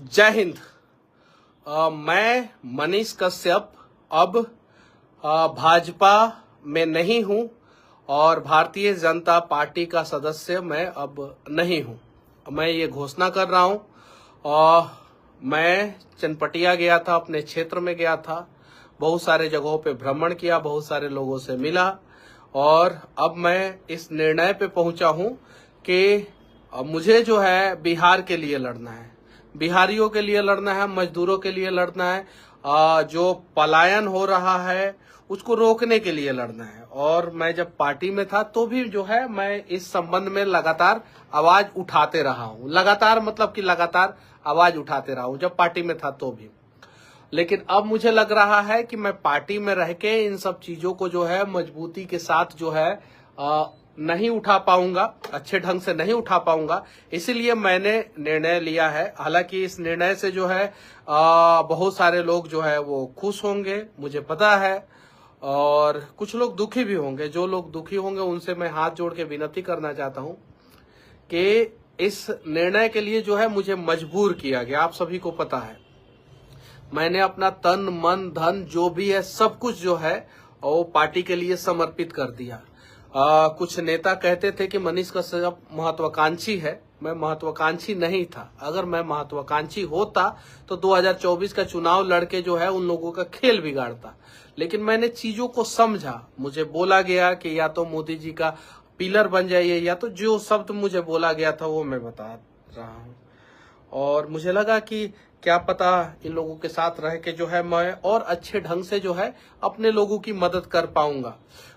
जय हिंद। मैं मनीष कश्यप अब भाजपा में नहीं हूं और भारतीय जनता पार्टी का सदस्य मैं अब नहीं हूं। मैं ये घोषणा कर रहा हूं। और मैं चनपटिया गया था, अपने क्षेत्र में गया था, बहुत सारे जगहों पे भ्रमण किया, बहुत सारे लोगों से मिला और अब मैं इस निर्णय पे पहुंचा हूं कि मुझे जो है बिहार के लिए लड़ना है, बिहारियों के लिए लड़ना है, मजदूरों के लिए लड़ना है, जो पलायन हो रहा है उसको रोकने के लिए लड़ना है। और मैं जब पार्टी में था तो भी जो है मैं इस संबंध में लगातार आवाज उठाते रहा हूं। लगातार मतलब कि लगातार आवाज उठाते रहा हूं जब पार्टी में था तो भी। लेकिन अब मुझे लग रहा है कि मैं पार्टी में रह के इन सब चीजों को जो है मजबूती के साथ जो है नहीं उठा पाऊंगा, अच्छे ढंग से नहीं उठा पाऊंगा। इसीलिए मैंने निर्णय लिया है। हालांकि इस निर्णय से जो है बहुत सारे लोग जो है वो खुश होंगे, मुझे पता है, और कुछ लोग दुखी भी होंगे। जो लोग दुखी होंगे उनसे मैं हाथ जोड़ के विनती करना चाहता हूं कि इस निर्णय के लिए जो है मुझे मजबूर किया गया। आप सभी को पता है मैंने अपना तन मन धन जो भी है सब कुछ जो है वो पार्टी के लिए समर्पित कर दिया। कुछ नेता कहते थे कि मनीष कश्यप महत्वाकांक्षी है। मैं महत्वाकांक्षी नहीं था। अगर मैं महत्वाकांक्षी होता तो 2024 का चुनाव लड़के जो है उन लोगों का खेल बिगाड़ता। लेकिन मैंने चीजों को समझा। मुझे बोला गया कि या तो मोदी जी का पिलर बन जाइए, या तो जो शब्द मुझे बोला गया था वो मैं बता रहा हूँ। और मुझे लगा कि क्या पता इन लोगों के साथ रह के जो है मैं और अच्छे ढंग से जो है अपने लोगों की मदद कर पाऊंगा।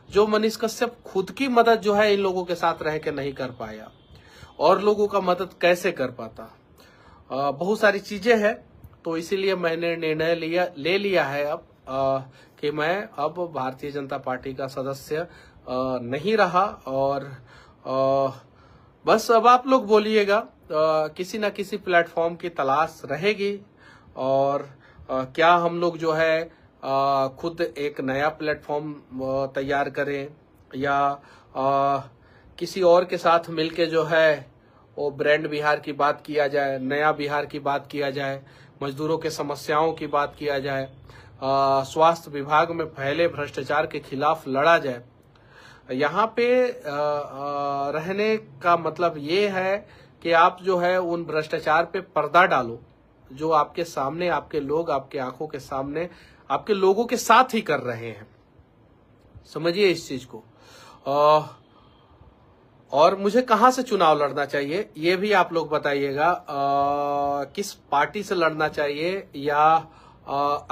जो मनीष कश्यप खुद की मदद जो है इन लोगों के साथ रह के नहीं कर पाया, और लोगों का मदद कैसे कर पाता। बहुत सारी चीजें हैं। तो इसीलिए मैंने निर्णय ले लिया है अब कि मैं अब भारतीय जनता पार्टी का सदस्य नहीं रहा। और बस अब आप लोग बोलिएगा, किसी ना किसी प्लेटफॉर्म की तलाश रहेगी। और क्या हम लोग जो है खुद एक नया प्लेटफॉर्म तैयार करें, या किसी और के साथ मिलके जो है वो ब्रांड बिहार की बात किया जाए, नया बिहार की बात किया जाए, मजदूरों के समस्याओं की बात किया जाए, स्वास्थ्य विभाग में फैले भ्रष्टाचार के खिलाफ लड़ा जाए। यहाँ पे रहने का मतलब ये है कि आप जो है उन भ्रष्टाचार पे पर्दा डालो जो आपके सामने, आपके लोग आपके आंखों के सामने आपके लोगों के साथ ही कर रहे हैं। समझिए इस चीज को। और मुझे कहां से चुनाव लड़ना चाहिए ये भी आप लोग बताइएगा। किस पार्टी से लड़ना चाहिए या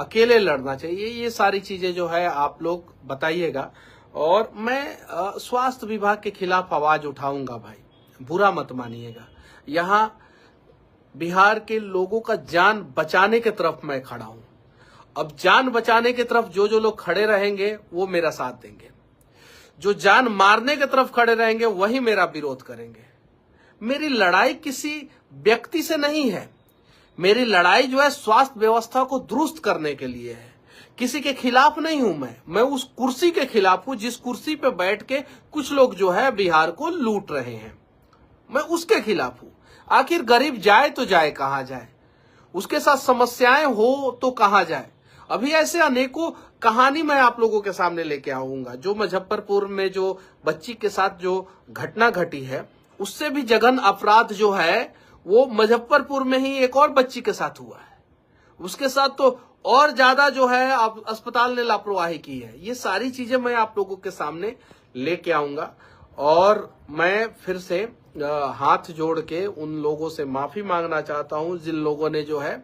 अकेले लड़ना चाहिए, ये सारी चीजें जो है आप लोग बताइएगा। और मैं स्वास्थ्य विभाग के खिलाफ आवाज उठाऊंगा भाई, बुरा मत मानिएगा। यहाँ बिहार के लोगों का जान बचाने की तरफ मैं खड़ा हूं। अब जान बचाने की तरफ जो जो लोग खड़े रहेंगे वो मेरा साथ देंगे, जो जान मारने की तरफ खड़े रहेंगे वही मेरा विरोध करेंगे। मेरी लड़ाई किसी व्यक्ति से नहीं है। मेरी लड़ाई जो है स्वास्थ्य व्यवस्था को दुरुस्त करने के लिए है। किसी के खिलाफ नहीं हूं मैं उस कुर्सी के खिलाफ हूं जिस कुर्सी पे बैठ के कुछ लोग जो है बिहार को लूट रहे हैं। मैं उसके खिलाफ हूं। आखिर गरीब जाए तो जाए कहां जाए, उसके साथ समस्याएं हो तो कहां जाए। अभी ऐसे अनेकों कहानी मैं आप लोगों के सामने लेके आऊंगा। जो मुजफ्फरपुर में जो बच्ची के साथ जो घटना घटी है, उससे भी जघन अपराध जो है वो मुजफ्फरपुर में ही एक और बच्ची के साथ हुआ है। उसके साथ तो और ज्यादा जो है अस्पताल ने लापरवाही की है। ये सारी चीजें मैं आप लोगों के सामने लेके आऊंगा। और मैं फिर से हाथ जोड़ के उन लोगों से माफी मांगना चाहता हूं जिन लोगों ने जो है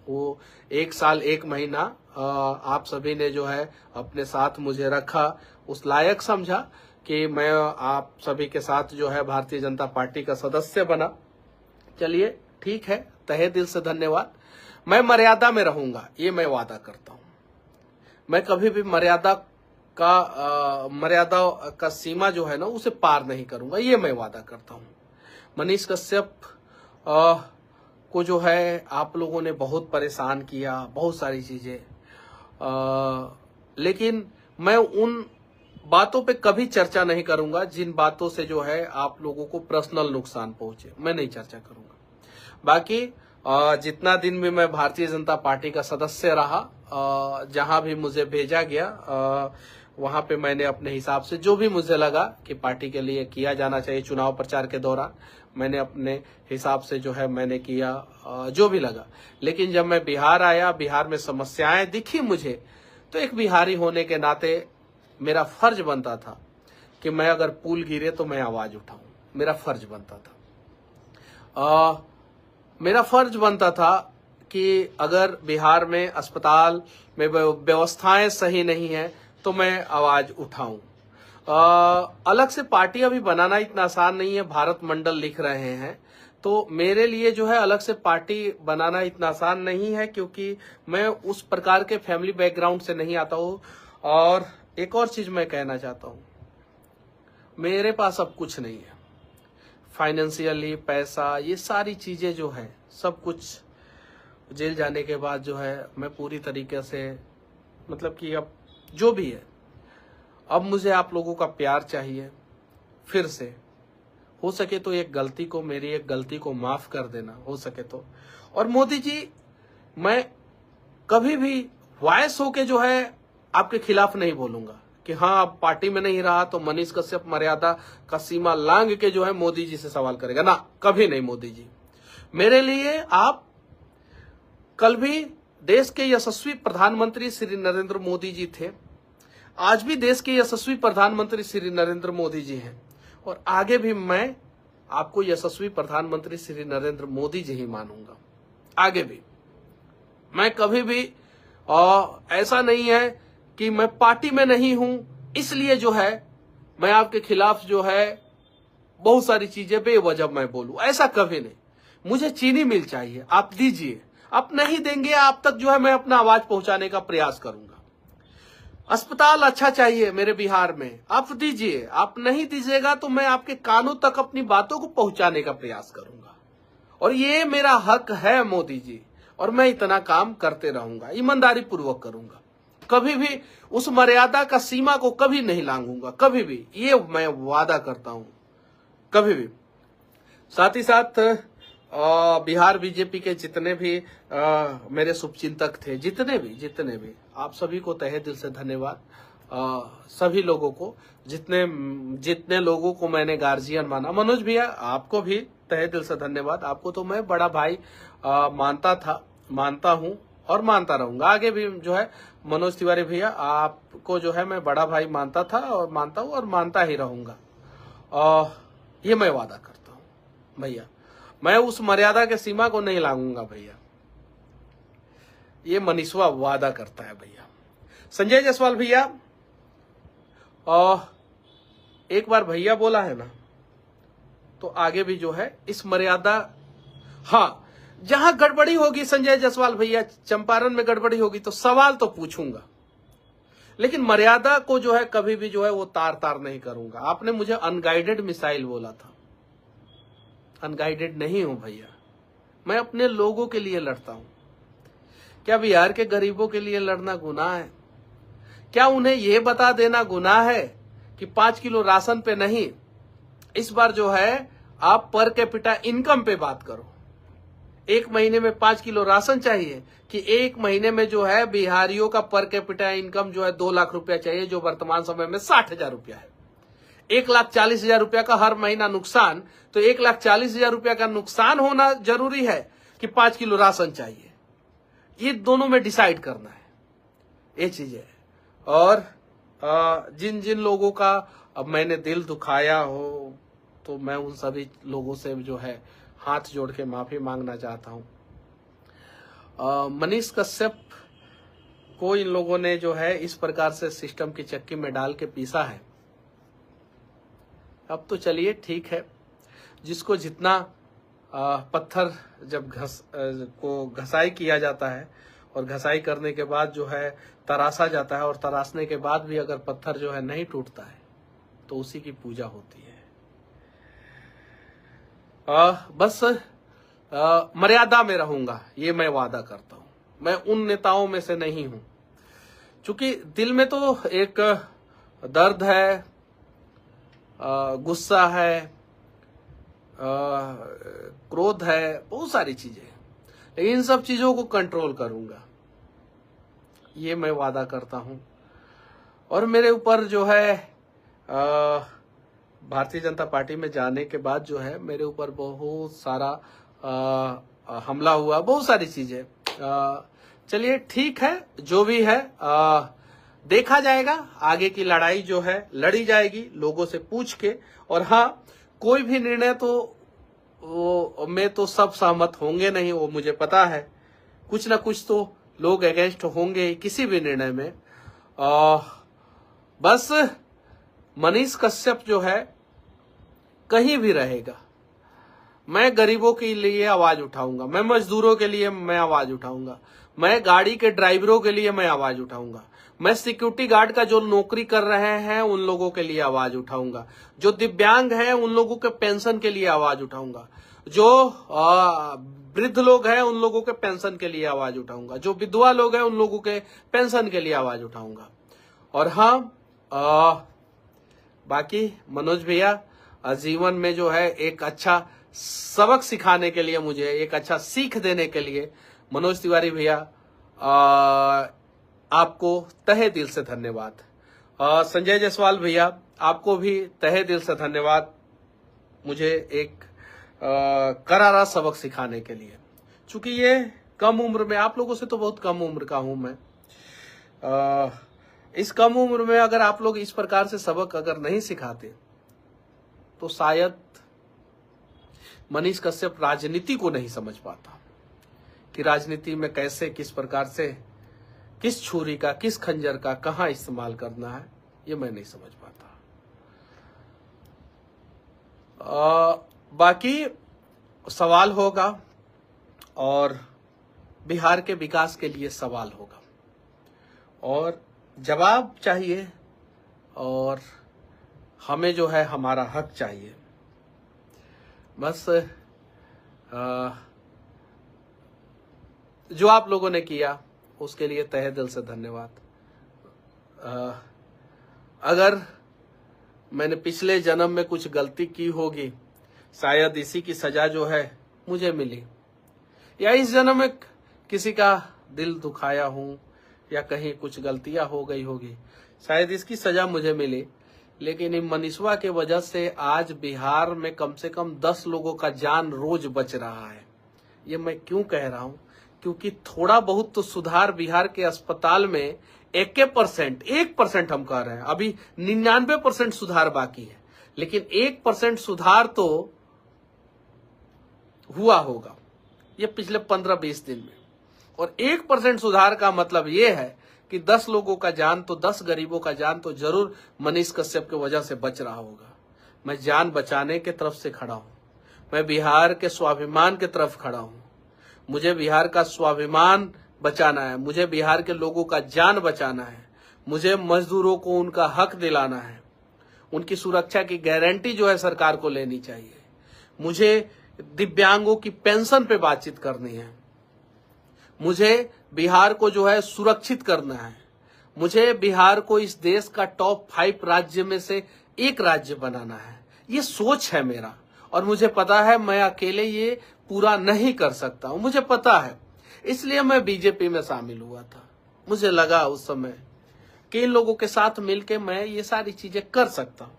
वो 1 साल 1 महीना आप सभी ने जो है अपने साथ मुझे रखा, उस लायक समझा कि मैं आप सभी के साथ जो है भारतीय जनता पार्टी का सदस्य बना। चलिए ठीक है, तहे दिल से धन्यवाद। मैं मर्यादा में रहूंगा, ये मैं वादा करता हूं। मैं कभी भी मर्यादा का सीमा जो है ना उसे पार नहीं करूंगा, ये मैं वादा करता हूं। मनीष कश्यप को जो है आप लोगों ने बहुत परेशान किया, बहुत सारी चीजें, लेकिन मैं उन बातों पे कभी चर्चा नहीं करूंगा जिन बातों से जो है आप लोगों को पर्सनल नुकसान पहुंचे। मैं नहीं चर्चा करूंगा। बाकी जितना दिन भी मैं भारतीय जनता पार्टी का सदस्य रहा, जहां भी मुझे भेजा गया वहां पे मैंने अपने हिसाब से जो भी मुझे लगा कि पार्टी के लिए किया जाना चाहिए चुनाव प्रचार के दौरान, मैंने अपने हिसाब से जो है मैंने किया, जो भी लगा। लेकिन जब मैं बिहार आया, बिहार में समस्याएं दिखी मुझे, तो एक बिहारी होने के नाते मेरा फर्ज बनता था कि मैं अगर पुल गिरे तो मैं आवाज उठाऊं। मेरा फर्ज बनता था। मेरा फर्ज बनता था कि अगर बिहार में अस्पताल में व्यवस्थाएं सही नहीं है तो मैं आवाज उठाऊं। अलग से पार्टी अभी बनाना इतना आसान नहीं है, भारत मंडल लिख रहे हैं, तो मेरे लिए जो है अलग से पार्टी बनाना इतना आसान नहीं है, क्योंकि मैं उस प्रकार के फैमिली बैकग्राउंड से नहीं आता हूं। और एक और चीज मैं कहना चाहता हूं, मेरे पास अब कुछ नहीं है फाइनेंशियली, पैसा, ये सारी चीजें जो है सब कुछ जेल जाने के बाद जो है मैं पूरी तरीके से, मतलब कि अब जो भी है, अब मुझे आप लोगों का प्यार चाहिए। फिर से हो सके तो मेरी एक गलती को माफ कर देना, हो सके तो। और मोदी जी, मैं कभी भी वॉइस होके जो है आपके खिलाफ नहीं बोलूंगा कि हाँ आप पार्टी में नहीं रहा तो मनीष कश्यप मर्यादा का सीमा लांघ के जो है मोदी जी से सवाल करेगा ना, कभी नहीं। मोदी जी मेरे लिए आप कल भी देश के यशस्वी प्रधानमंत्री श्री नरेंद्र मोदी जी थे, आज भी देश के यशस्वी प्रधानमंत्री श्री नरेंद्र मोदी जी हैं, और आगे भी मैं आपको यशस्वी प्रधानमंत्री श्री नरेंद्र मोदी जी ही मानूंगा। आगे भी मैं कभी भी ऐसा नहीं है कि मैं पार्टी में नहीं हूं इसलिए जो है मैं आपके खिलाफ जो है बहुत सारी चीजें बेवजह मैं बोलूं, ऐसा कभी नहीं। मुझे चीनी मिल चाहिए, आप दीजिए, आप नहीं देंगे आप तक जो है मैं अपना आवाज पहुंचाने का प्रयास करूंगा। अस्पताल अच्छा चाहिए मेरे बिहार में, आप दीजिए, आप नहीं दीजिएगा तो मैं आपके कानों तक अपनी बातों को पहुंचाने का प्रयास करूंगा, और ये मेरा हक है मोदी जी, और मैं इतना काम करते रहूंगा, ईमानदारी पूर्वक करूंगा। कभी भी उस मर्यादा का सीमा को कभी नहीं लांघूंगा, कभी भी, ये मैं वादा करता हूं, कभी भी। साथ ही साथ बिहार बीजेपी के जितने भी मेरे शुभचिंतक थे, जितने भी आप सभी को तहे दिल से धन्यवाद। सभी लोगों को, जितने लोगों को मैंने गार्जियन माना, मनोज भैया आपको भी तहे दिल से धन्यवाद। आपको तो मैं बड़ा भाई मानता हूं और मानता रहूंगा, आगे भी जो है। मनोज तिवारी भैया आपको जो है मैं बड़ा भाई मानता था और मानता हूं और मानता ही रहूंगा, ये मैं वादा करता हूं भैया। मैं उस मर्यादा के सीमा को नहीं लांघूंगा भैया, ये मनीषवा वादा करता है भैया। संजय जायसवाल भैया, एक बार भैया बोला है ना, तो आगे भी जो है इस मर्यादा, हाँ जहां गड़बड़ी होगी संजय जायसवाल भैया, चंपारण में गड़बड़ी होगी तो सवाल तो पूछूंगा, लेकिन मर्यादा को जो है कभी भी जो है वो तार नहीं करूंगा। आपने मुझे अनगाइडेड मिसाइल बोला था, अनगाइडेड नहीं हूं भैया, मैं अपने लोगों के लिए लड़ता हूं। क्या बिहार के गरीबों के लिए लड़ना गुनाह है? क्या उन्हें यह बता देना गुनाह है कि 5 किलो राशन पे नहीं, इस बार जो है आप पर कैपिटा इनकम पे बात करो। एक महीने में 5 किलो राशन चाहिए कि एक महीने में जो है बिहारियों का पर कैपिटा इनकम जो है 2 लाख रुपया चाहिए, जो वर्तमान समय में 60,000 रुपया है। 1,40,000 रुपया का हर महीना नुकसान, तो 1,40,000 रुपया का नुकसान होना जरूरी है कि 5 किलो राशन चाहिए? ये दोनों में डिसाइड करना है, ये चीज है। और जिन जिन लोगों का अब मैंने दिल दुखाया हो, तो मैं उन सभी लोगों से जो है हाथ जोड़ के माफी मांगना चाहता हूं। मनीष कश्यप को इन लोगों ने जो है इस प्रकार से सिस्टम की चक्की में डाल के पीसा है। अब तो चलिए ठीक है, जिसको जितना पत्थर जब घसाई किया जाता है और घसाई करने के बाद जो है तराशा जाता है, और तराशने के बाद भी अगर पत्थर जो है नहीं टूटता है तो उसी की पूजा होती है। बस मर्यादा में रहूंगा, ये मैं वादा करता हूं। मैं उन नेताओं में से नहीं हूं, क्योंकि दिल में तो एक दर्द है, गुस्सा है, क्रोध है, बहुत सारी चीजें हैं। लेकिन इन सब चीजों को कंट्रोल करूंगा, ये मैं वादा करता हूं। और मेरे ऊपर जो है भारतीय जनता पार्टी में जाने के बाद जो है मेरे ऊपर बहुत सारा हमला हुआ, बहुत सारी चीजें। चलिए ठीक है, जो भी है देखा जाएगा, आगे की लड़ाई जो है लड़ी जाएगी लोगों से पूछ के। और हाँ, कोई भी निर्णय तो वो में तो सब सहमत होंगे नहीं, वो मुझे पता है। कुछ ना कुछ तो लोग अगेंस्ट होंगे किसी भी निर्णय में। बस मनीष कश्यप जो है कहीं भी रहेगा, मैं गरीबों के लिए आवाज उठाऊंगा, मैं मजदूरों के लिए मैं आवाज उठाऊंगा, मैं गाड़ी के ड्राइवरों के लिए मैं आवाज उठाऊंगा, मैं सिक्योरिटी गार्ड का जो नौकरी कर रहे हैं उन लोगों के लिए आवाज उठाऊंगा, जो दिव्यांग हैं उन लोगों के पेंशन के लिए आवाज उठाऊंगा, जो वृद्ध लोग हैं उन लोगों के पेंशन के लिए आवाज उठाऊंगा, जो विधवा लोग हैं उन लोगों के पेंशन के लिए आवाज उठाऊंगा। और हाँ, बाकी मनोज भैया जीवन में जो है एक अच्छा सबक सिखाने के लिए, मुझे एक अच्छा सीख देने के लिए मनोज तिवारी भैया आपको तहे दिल से धन्यवाद। संजय जायसवाल भैया आपको भी तहे दिल से धन्यवाद, मुझे एक करारा सबक सिखाने के लिए। चूंकि ये कम उम्र में, आप लोगों से तो बहुत कम उम्र का हूं मैं, इस कम उम्र में अगर आप लोग इस प्रकार से सबक अगर नहीं सिखाते तो शायद मनीष कश्यप राजनीति को नहीं समझ पाता कि राजनीति में कैसे, किस प्रकार से, किस छुरी का, किस खंजर का कहां इस्तेमाल करना है, ये मैं नहीं समझ पाता। बाकी सवाल होगा और बिहार के विकास के लिए सवाल होगा और जवाब चाहिए, और हमें जो है हमारा हक चाहिए। बस जो आप लोगों ने किया उसके लिए तहे दिल से धन्यवाद। अगर मैंने पिछले जन्म में कुछ गलती की होगी, शायद इसी की सजा जो है मुझे मिली, या इस जन्म में किसी का दिल दुखाया हूं या कहीं कुछ गलतियां हो गई होगी, शायद इसकी सजा मुझे मिली। लेकिन इन मनीषवा के वजह से आज बिहार में कम से कम 10 लोगों का जान रोज बच रहा है। ये मैं क्यों कह रहा हूं? क्योंकि थोड़ा बहुत तो सुधार बिहार के अस्पताल में 1% हम कह रहे हैं, अभी 99% सुधार बाकी है, लेकिन 1% सुधार तो हुआ होगा ये पिछले 15-20 दिन में। और 1% सुधार का मतलब ये है कि 10 लोगों का जान, तो 10 गरीबों का जान तो जरूर मनीष कश्यप की वजह से बच रहा होगा। मैं जान बचाने के तरफ से खड़ा हूं, मैं बिहार के स्वाभिमान के तरफ खड़ा हूं। मुझे बिहार का स्वाभिमान बचाना है, मुझे बिहार के लोगों का जान बचाना है, मुझे मजदूरों को उनका हक दिलाना है, उनकी सुरक्षा की गारंटी जो है सरकार को लेनी चाहिए, मुझे दिव्यांगों की पेंशन पे बातचीत करनी है, मुझे बिहार को जो है सुरक्षित करना है, मुझे बिहार को इस देश का टॉप 5 राज्य में से एक राज्य बनाना है। ये सोच है मेरा, और मुझे पता है मैं अकेले ये पूरा नहीं कर सकता हूं, मुझे पता है। इसलिए मैं बीजेपी में शामिल हुआ था। मुझे लगा उस समय कि इन लोगों के साथ मिलके मैं ये सारी चीजें कर सकता हूं,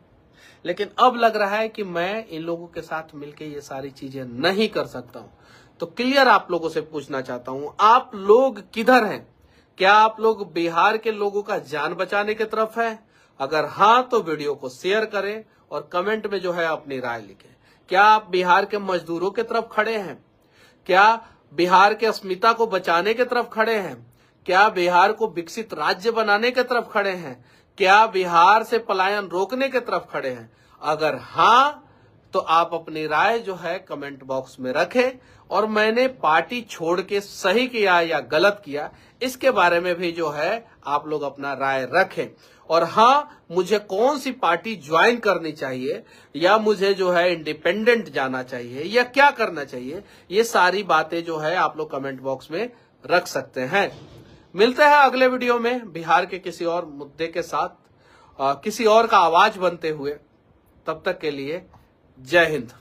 लेकिन अब लग रहा है कि मैं इन लोगों के साथ मिलके ये सारी चीजें नहीं कर सकता हूं। तो क्लियर आप लोगों से पूछना चाहता हूं, आप लोग किधर हैं? क्या आप लोग बिहार के लोगों का जान बचाने की तरफ हैं? अगर हाँ तो वीडियो को शेयर करें और कमेंट में जो है अपनी राय लिखें। क्या आप बिहार के मजदूरों की तरफ खड़े हैं? क्या बिहार के अस्मिता को बचाने की तरफ खड़े हैं? क्या बिहार को विकसित राज्य बनाने की तरफ खड़े हैं? क्या बिहार से पलायन रोकने की तरफ खड़े हैं? अगर हाँ तो आप अपनी राय जो है कमेंट बॉक्स में रखें, और मैंने पार्टी छोड़ के सही किया या गलत किया इसके बारे में भी जो है आप लोग अपना राय रखें। और हाँ, मुझे कौन सी पार्टी ज्वाइन करनी चाहिए, या मुझे जो है इंडिपेंडेंट जाना चाहिए, या क्या करना चाहिए, ये सारी बातें जो है आप लोग कमेंट बॉक्स में रख सकते हैं। मिलते हैं अगले वीडियो में बिहार के किसी और मुद्दे के साथ, किसी और का आवाज बनते हुए। तब तक के लिए जय हिंद।